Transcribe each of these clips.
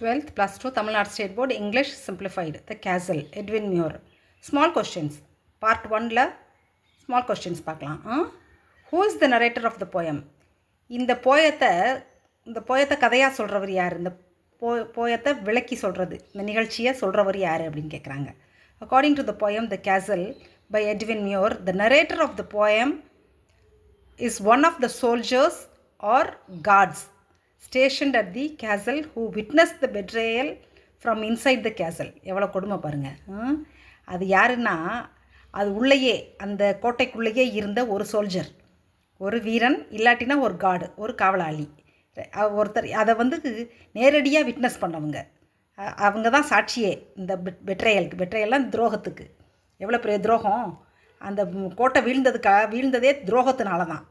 12th plus 2 Tamil Nadu State Board English Simplified The Castle Edwin Muir Small questions Part 1 la small questions பார்க்கலாம். Who is the narrator of the poem? இந்த போயத்தை கதையாக சொல்கிறவர் யார்? இந்த போயத்தை விளக்கி சொல்கிறது, இந்த நிகழ்ச்சியை சொல்கிறவர் யார் அப்படின்னு கேட்குறாங்க. According to the poem The Castle by Edwin Muir, the narrator of the poem is one of the soldiers or guards stationed at the castle who witnessed the betrayal from inside the castle. எவ்வளோ கொடுமை பாருங்கள். அது யாருன்னா, அது உள்ளேயே, அந்த கோட்டைக்குள்ளேயே இருந்த ஒரு சோல்ஜர், ஒரு வீரன், இல்லாட்டினா ஒரு கார்டு, ஒரு காவலாளி, ஒருத்தர். அதை நேரடியாக விட்னஸ் பண்ணவங்க, அவங்க தான் சாட்சியே இந்த பெட்ரேயல்லாம் துரோகத்துக்கு. எவ்வளோ பெரிய துரோகம்! அந்த கோட்டை வீழ்ந்ததே துரோகத்தினால தான்,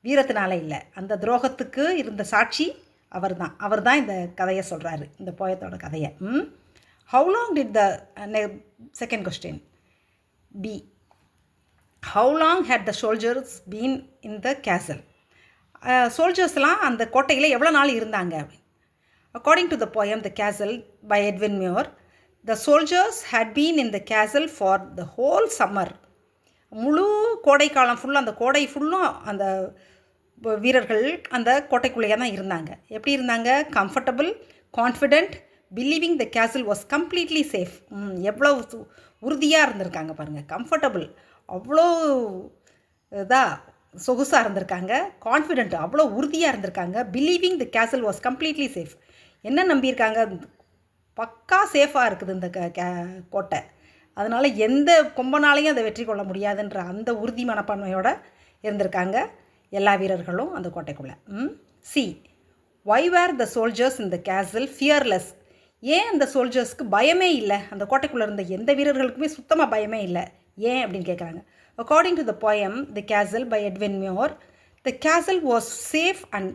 வீரத்தினால இல்லை. அந்த துரோகத்துக்கு இருந்த சாட்சி அவர் தான் இந்த கதையை சொல்கிறாரு, இந்த போயத்தோட கதையை. How long did the second question B, how long had the soldiers been in the castle? சோல்ஜர்ஸ்லாம் அந்த கோட்டையில் எவ்வளோ நாள் இருந்தாங்க? According to the poem The Castle by Edwin Muir, the soldiers had been in the castle for the whole summer. முழு கோடைக்காலம் ஃபுல்லாக, அந்த கோடை ஃபுல்லும் அந்த வீரர்கள் அந்த கோட்டைக்குள்ளேயே தான் இருந்தாங்க. எப்படி இருந்தாங்க? Comfortable, confident, believing the castle was completely safe. எவ்வளோ உறுதியாக இருந்திருக்காங்க பாருங்கள். கம்ஃபர்டபுள், அவ்வளோ சொகுசாக இருந்திருக்காங்க. கான்ஃபிடென்ட், அவ்வளோ உறுதியாக இருந்திருக்காங்க. Believing the castle was completely safe. என்ன நம்பியிருக்காங்க? பக்கா சேஃபாக இருக்குது இந்த கோட்டை. அதனால் எந்த கொம்பனாலையும் அதை வெற்றி கொள்ள முடியாதுன்ற அந்த உறுதி மனப்பான்மையோடு இருந்திருக்காங்க எல்லா வீரர்களும் அந்த கோட்டைக்குள்ளே. C, why were the soldiers in the castle fearless? ஏன் அந்த சோல்ஜர்ஸ்க்கு பயமே இல்லை? அந்த கோட்டைக்குள்ளே இருந்த எந்த வீரர்களுக்குமே சுத்தமாக பயமே இல்லை. ஏன் அப்படின்னு கேட்குறாங்க. According to the poem The Castle by Edwin Muir, the castle was safe and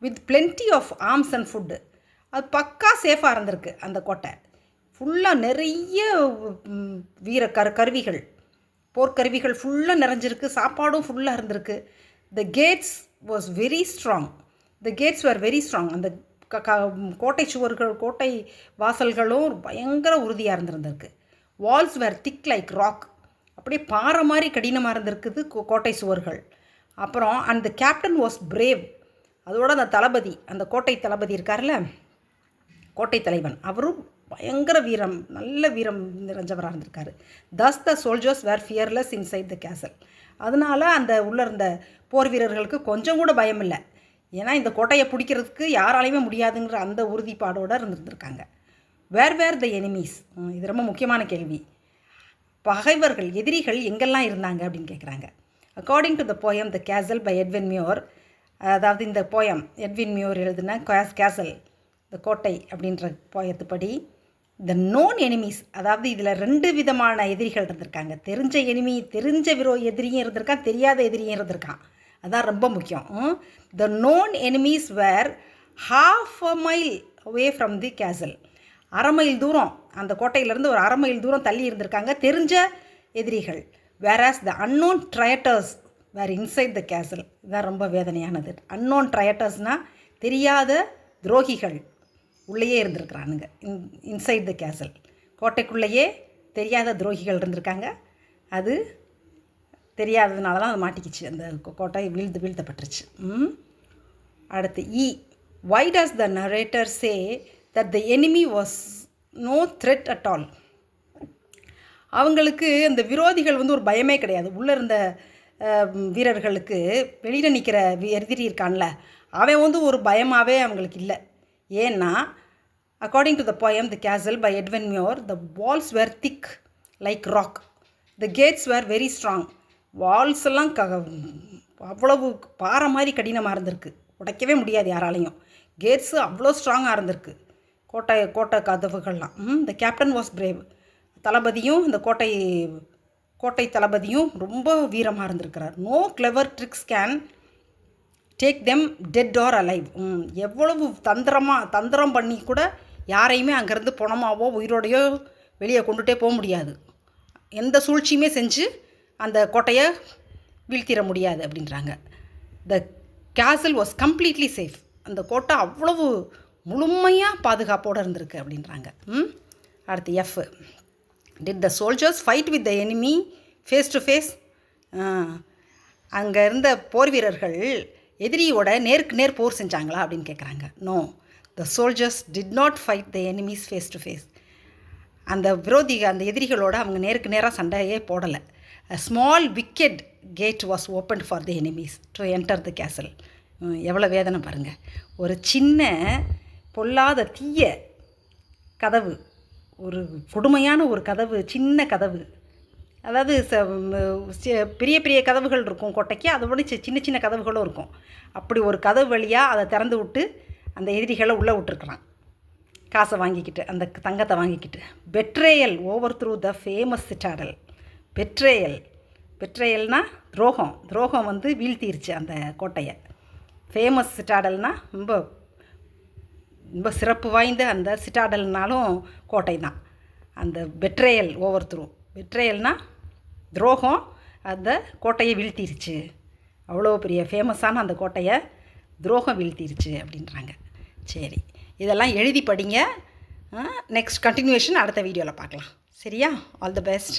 with plenty of arms and food. அது பக்கா சேஃபாக இருந்திருக்கு. அந்த கோட்டை ஃபுல்லாக நிறைய கருவிகள், போர்க்கருவிகள் ஃபுல்லாக நிறைஞ்சிருக்கு. சாப்பாடும் ஃபுல்லாக இருந்திருக்கு. The gates was very strong. The gates were very strong. அந்த கோட்டை சுவர்கள், கோட்டை வாசல்களும் பயங்கர உறுதியாக இருந்திருக்கு. Walls were thick like rock. அப்படியே பாறை மாதிரி கடினமாக இருந்திருக்குது கோட்டை சுவர்கள். அப்புறம் அந்த கேப்டன் வாஸ் பிரேவ். அதோட அந்த தளபதி, அந்த கோட்டை தளபதி இருக்கார்ல, கோட்டை தலைவன், அவரும் பயங்கர வீரம், நல்ல வீரம் நிறைஞ்சவராக இருந்திருக்காரு. thus the soldiers were fearless inside the castle. அதனால் அந்த உள்ளே இருந்த போர் வீரர்களுக்கு கொஞ்சம் கூட பயம் இல்லை. ஏன்னா இந்த கோட்டையை பிடிக்கிறதுக்கு யாராலையுமே முடியாதுங்கிற அந்த உறுதிப்பாடோடு இருந்திருக்காங்க. வேர் த எனிமீஸ்? இது ரொம்ப முக்கியமான கேள்வி. பகைவர்கள், எதிரிகள் எங்கெல்லாம் இருந்தாங்க அப்படின்னு கேட்குறாங்க. According to the poem the castle by Edwin Muir, அதாவது இந்த போயம் எட்வின் மியோர் எழுதின கேசல், இந்த கோட்டை அப்படின்ற போயத்துப்படி, த நோன் எனிமீஸ், அதாவது இதில் 2 விதமான எதிரிகள் இருந்திருக்காங்க. தெரிஞ்ச எதிரியும் இருந்திருக்கான், தெரியாத எதிரியும் இருந்திருக்கான். அதான் ரொம்ப முக்கியம். The known enemies were 1/2 mile away from the castle. 1/2 mile தூரம், அந்த கோட்டையிலேருந்து ஒரு 1/2 மைல் தூரம் தள்ளி இருந்திருக்காங்க தெரிஞ்ச எதிரிகள். Whereas the unknown traitors were inside the castle. இதுதான் ரொம்ப வேதனையானது. அன்னோன் ட்ரையட்டர்ஸ்னால் தெரியாத துரோகிகள் உள்ளேயே இருந்திருக்கிறானுங்க. இன்சைட் த கேசல், கோட்டைக்குள்ளேயே தெரியாத துரோகிகள் இருந்திருக்காங்க. அது தெரியாததுனால தான் அது மாட்டிக்கிச்சு, அந்த கோட்டை வீழ்த்தப்பட்டுருச்சு. அடுத்து இ, why does the narrator say that the enemy was no threat at all? அவங்களுக்கு அந்த விரோதிகள் ஒரு பயமே கிடையாது. உள்ளே இருந்த வீரர்களுக்கு, வெளியில் நிற்கிற எதிரி இருக்கான்ல, அவன் ஒரு பயமாகவே அவங்களுக்கு இல்லை. ஏன்னா according to the poem the castle by Edwin Muir, the walls were thick like rock, the gates were very strong. Walls எல்லாம் அவ்வளவு பாறை மாதிரி கடினமாக இருந்திருக்கு, உடைக்கவே முடியாது யாராலையும். கேட்ஸு அவ்வளோ ஸ்ட்ராங்காக இருந்திருக்கு, கோட்டை கதவுகள்லாம். த கேப்டன் வாஸ் பிரேவ், தளபதியும், இந்த கோட்டை தளபதியும் ரொம்ப வீரமாக இருந்திருக்கிறார். No clever tricks can take them dead or alive. எவ்வளவு தந்திரம் பண்ணி கூட யாரையுமே அங்கேருந்து பணமாவோ உயிரோடையோ வெளியே கொண்டுகிட்டே போக முடியாது. எந்த சூழ்ச்சியுமே செஞ்சு அந்த கோட்டையை வீழ்த்திட முடியாது அப்படின்றாங்க. The castle was completely safe. அந்த கோட்டை அவ்வளவு முழுமையாக பாதுகாப்போடு இருந்திருக்கு அப்படின்றாங்க. அடுத்து F. Did the soldiers fight with the enemy face to face? அங்கே இருந்த போர் வீரர்கள் எதிரியோட நேருக்கு நேர் போர் செஞ்சாங்களா அப்படின்னு கேட்குறாங்க. No, the soldiers did not fight the enemies face to face. அந்த அந்த எதிரிகளோட அவங்க நேருக்கு நேராக சண்டையே போடலை. A small wicket gate was opened for the enemies to enter the castle. எவ்வளோ வேதனை பாருங்கள். ஒரு சின்ன பொல்லாத தீய கதவு, ஒரு கொடுமையான ஒரு கதவு, சின்ன கதவு, அதாவது பெரிய பெரிய கதவுகள் இருக்கும் கோட்டைக்கு, அதை விட சின்ன சின்ன கதவுகளும் இருக்கும். அப்படி ஒரு கதவு வழியாக அதை திறந்து விட்டு அந்த எதிரிகளை உள்ளே விட்டுருக்குறான், காசை வாங்கிக்கிட்டு, அந்த தங்கத்தை வாங்கிக்கிட்டு. Betrayal overthrew the famous citadel. பெட்ரேயல்னால் துரோகம். துரோகம் வந்து வீழ்த்திருச்சு அந்த கோட்டையை. ஃபேமஸ் சிட்டாடல்னால் ரொம்ப ரொம்ப சிறப்பு வாய்ந்த அந்த சிட்டாடல்னாலும் கோட்டை தான். அந்த பெட்ரேயல் ஓவர் த்ரூ, பெட்ரேயல்னால் துரோகம், அந்த கோட்டையை வீழ்த்திருச்சு. அவ்வளோ பெரிய ஃபேமஸான அந்த கோட்டையை துரோகம் வீழ்த்திருச்சு அப்படின்றாங்க. சரி, இதெல்லாம் எழுதி படிங்க. நெக்ஸ்ட் கண்டினியூஷன் அடுத்த வீடியோவில் பார்க்கலாம். சரியா? All the best.